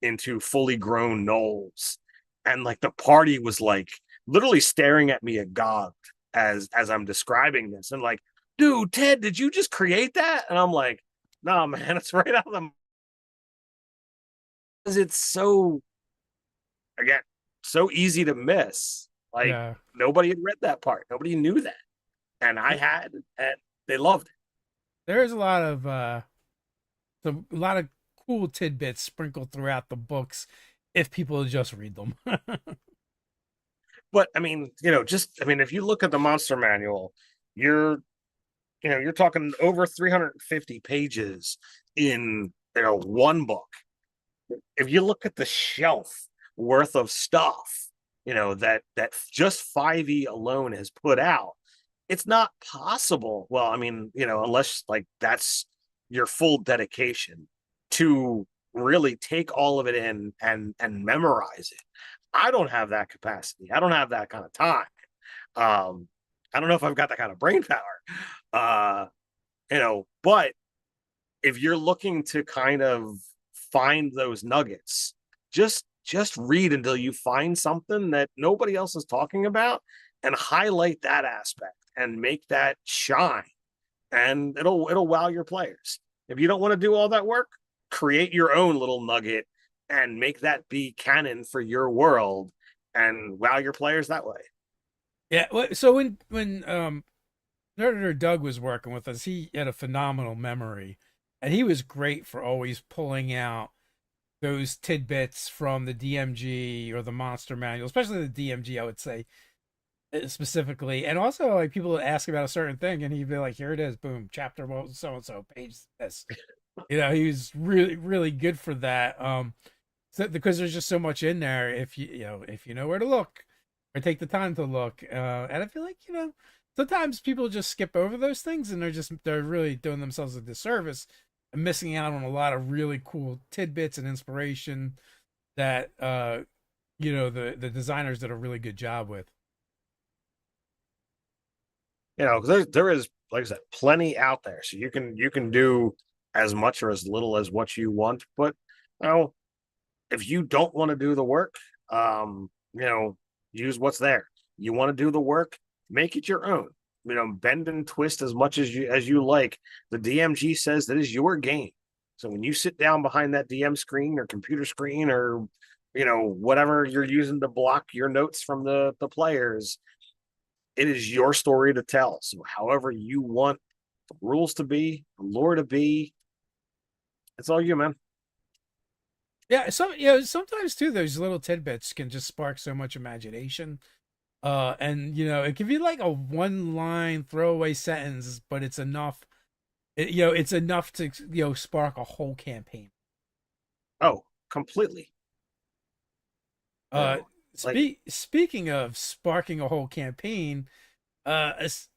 into fully grown gnolls, and like the party was like literally staring at me agog as I'm describing this, and like, dude, Ted, did you just create that? And I'm like, no, man, it's right out of the. It's so, again, so easy to miss. Like Yeah. nobody had read that part, nobody knew that, and I had, and they loved it. There's a lot of a lot of cool tidbits sprinkled throughout the books if people just read them. But I mean, just I mean, if you look at the monster manual, you're you're talking over 350 pages in one book. If you look at the shelf worth of stuff, that just 5e alone has put out, it's not possible. Well, I mean, unless like that's your full dedication to really take all of it in and memorize it. I don't have that capacity. I don't have that kind of time. Um, I don't know if I've got that kind of brain power. Uh, but if you're looking to kind of find those nuggets, just read until you find something that nobody else is talking about and highlight that aspect and make that shine, and it'll wow your players. If you don't want to do all that work, create your own little nugget and make that be canon for your world and wow your players that way. Yeah. So when Nerdator Doug was working with us, he had a phenomenal memory, and he was great for always pulling out those tidbits from the DMG or the Monster Manual, especially the DMG. I would say specifically, and also like people would ask about a certain thing, and he'd be like, "Here it is, boom, chapter so and so, page this." He was really good for that. Because there's just so much in there. If you know where to look, or take the time to look, and I feel like sometimes people just skip over those things, and they're really doing themselves a disservice and missing out on a lot of really cool tidbits and inspiration that the designers did a really good job with. Because there is, like I said, plenty out there, so you can do as much or as little as what you want. But if you don't want to do the work, use what's there. You want to do the work, make it your own. Bend and twist as much as you like. The DMG says that is your game. So when you sit down behind that DM screen or computer screen or whatever you're using to block your notes from the players, it is your story to tell. So however you want the rules to be, the lore to be, it's all you, man. Yeah, sometimes too those little tidbits can just spark so much imagination. And it can be like a one line throwaway sentence, but it's enough. It's enough to spark a whole campaign. Oh, completely. You Uh, know, like speaking of sparking a whole campaign, aside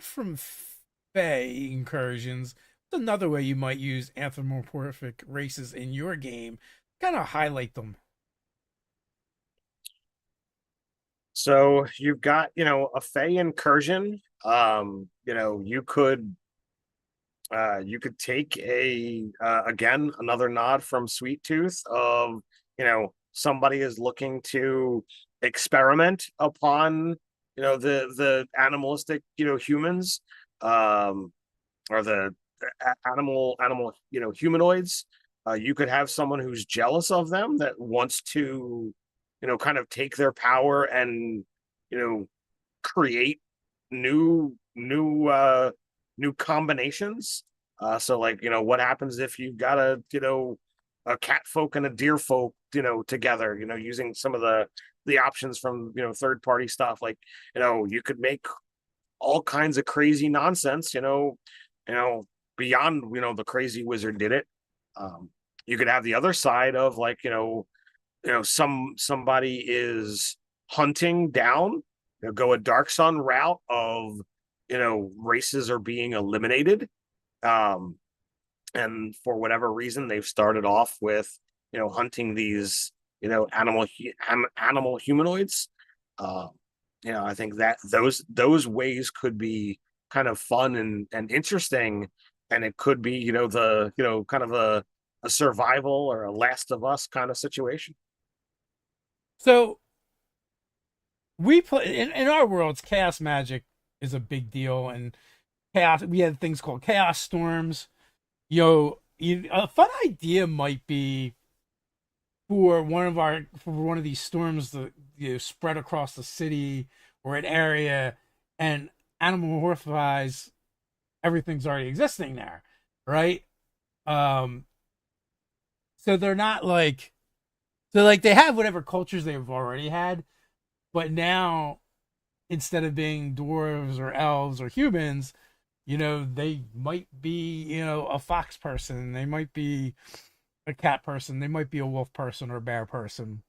from Fey incursions, what's another way you might use anthropomorphic races in your game? Kind of highlight them. so you've got, a Fey incursion. You could take a again another nod from Sweet Tooth of somebody is looking to experiment upon the animalistic humans, um or the animal humanoids. You could have someone who's jealous of them that wants to kind of take their power and create new combinations. So like what happens if you've got a cat folk and a deer folk together, using some of the options from third party stuff. Like you could make all kinds of crazy nonsense, beyond the crazy wizard did it. You could have the other side of like somebody is hunting down, go a dark sun route of races are being eliminated, um and for whatever reason they've started off with hunting these animal humanoids. I think that those ways could be kind of fun and interesting, and it could be the kind of a survival or a Last of Us kind of situation. So we play in our worlds. Chaos magic is a big deal, and chaos. We had things called chaos storms. A fun idea might be for one of these storms to spread across the city or an area and anamorphize everything's already existing there, right? Um, so they're not like they have whatever cultures they've already had, but now instead of being dwarves or elves or humans, they might be a fox person, they might be a cat person, they might be a wolf person or a bear person,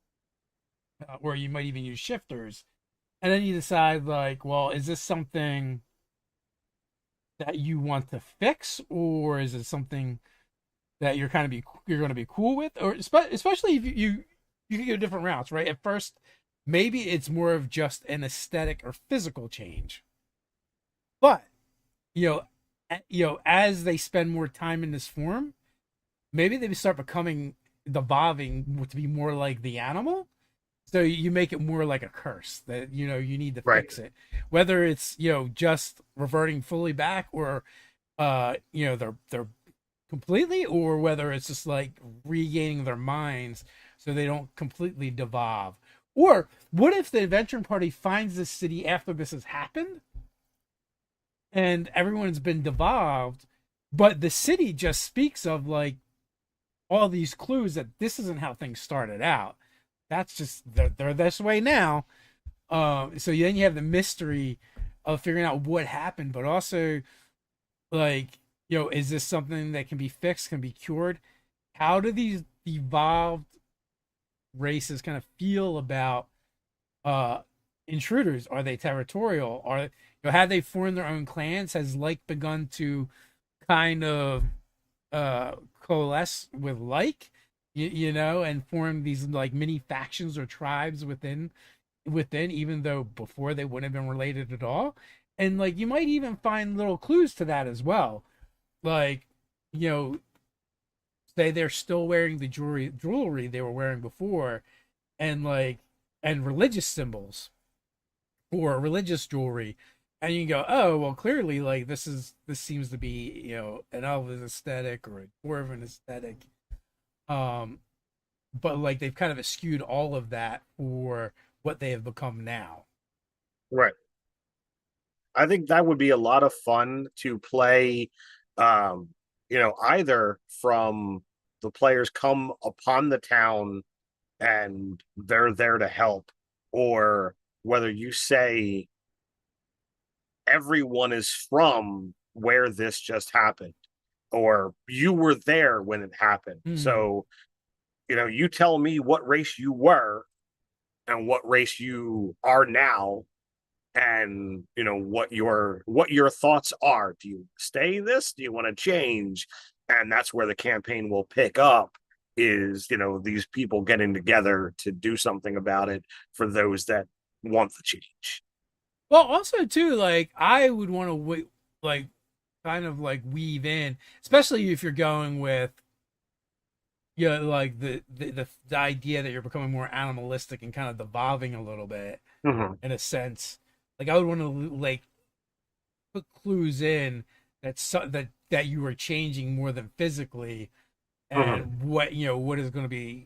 or you might even use shifters. And then you decide, like, well, is this something that you want to fix, or is it something that you're going to be cool with, or especially if you can go different routes, right? At first, maybe it's more of just an aesthetic or physical change, but you know, as they spend more time in this form, maybe they start evolving to be more like the animal. So you make it more like a curse that you need to Right. fix it, whether it's just reverting fully back, or they're completely, or whether it's just like regaining their minds so they don't completely devolve. Or what if the adventuring party finds this city after this has happened and everyone's been devolved, but the city just speaks of like all these clues that this isn't how things started out. That's just they're this way now. So then you have the mystery of figuring out what happened, but also like is this something that can be fixed, can be cured? How do these evolved races kind of feel about uh intruders? Are they territorial? Have they formed their own clans? Has like begun to kind of uh coalesce with like and form these like mini factions or tribes within, even though before they wouldn't have been related at all? And like you might even find little clues to that as well, like you know say they're still wearing the jewelry they were wearing before, and religious symbols or religious jewelry, and you can go, oh well, clearly like this seems to be an elven aesthetic or a dwarven aesthetic. um but like they've kind of eschewed all of that for what they have become now. Right. I think that would be a lot of fun to play. Um, either from the players come upon the town and they're there to help, or whether you say everyone is from where this just happened, or you were there when it happened. Hmm. So, you tell me what race you were and what race you are now, and what your thoughts are. Do you stay this? Do you want to change? And that's where the campaign will pick up, is these people getting together to do something about it for those that want the change. Well, also too, like I would want to like kind of like weave in, especially if you're going with like the idea that you're becoming more animalistic and kind of devolving a little bit Mm-hmm. in a sense. Like I would want to like put clues in that you are changing more than physically, Mm-hmm. and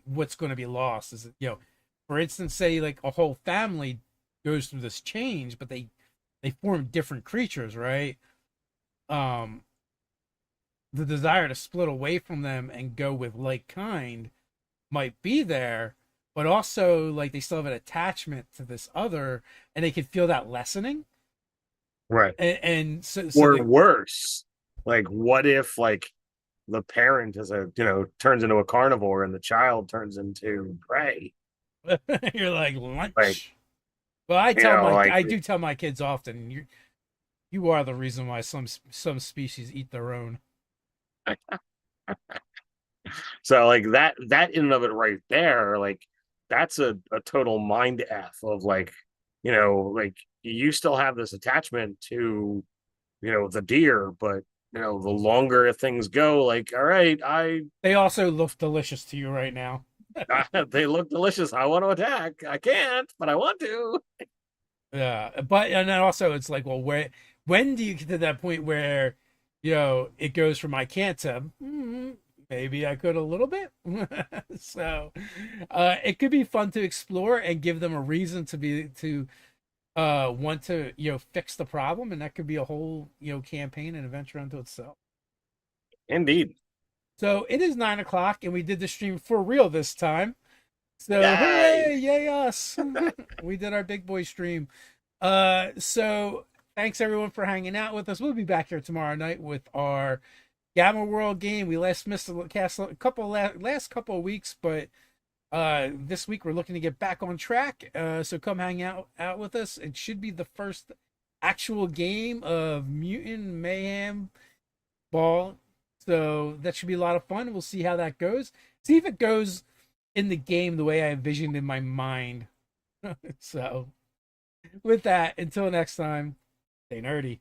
what's going to be lost is for instance, say like a whole family goes through this change, but they form different creatures, right? um the desire to split away from them and go with like kind might be there, but also like they still have an attachment to this other, and they could feel that lessening. Right. And so Or the worse, like what if like the parent turns into a carnivore and the child turns into prey? you're like Like, lunch. Well, like I do tell my kids often, you are the reason why some species eat their own. so like that in and of it right there, like that's a total mind F of like, like you still have this attachment to, the deer, but the longer things go, like, all right, They also look delicious to you right now. they look delicious. I want to attack. I can't, but I want to. Yeah, but and then also it's like, well, when do you get to that point where, it goes from I can't to maybe I could a little bit. So, it could be fun to explore and give them a reason to want to fix the problem, and that could be a whole campaign and adventure unto itself. Indeed. So it is 9 o'clock, and we did the stream for real this time. So Yay! hooray, yay us! We did our big boy stream. So thanks everyone for hanging out with us. We'll be back here tomorrow night with our Gamma World game. We last missed the cast a couple last couple of weeks, but this week we're looking to get back on track. So come hang out with us. It should be the first actual game of Mutant Mayhem Ball. So that should be a lot of fun. We'll see how that goes. See if it goes in the game the way I envisioned in my mind. So with that, until next time, stay nerdy.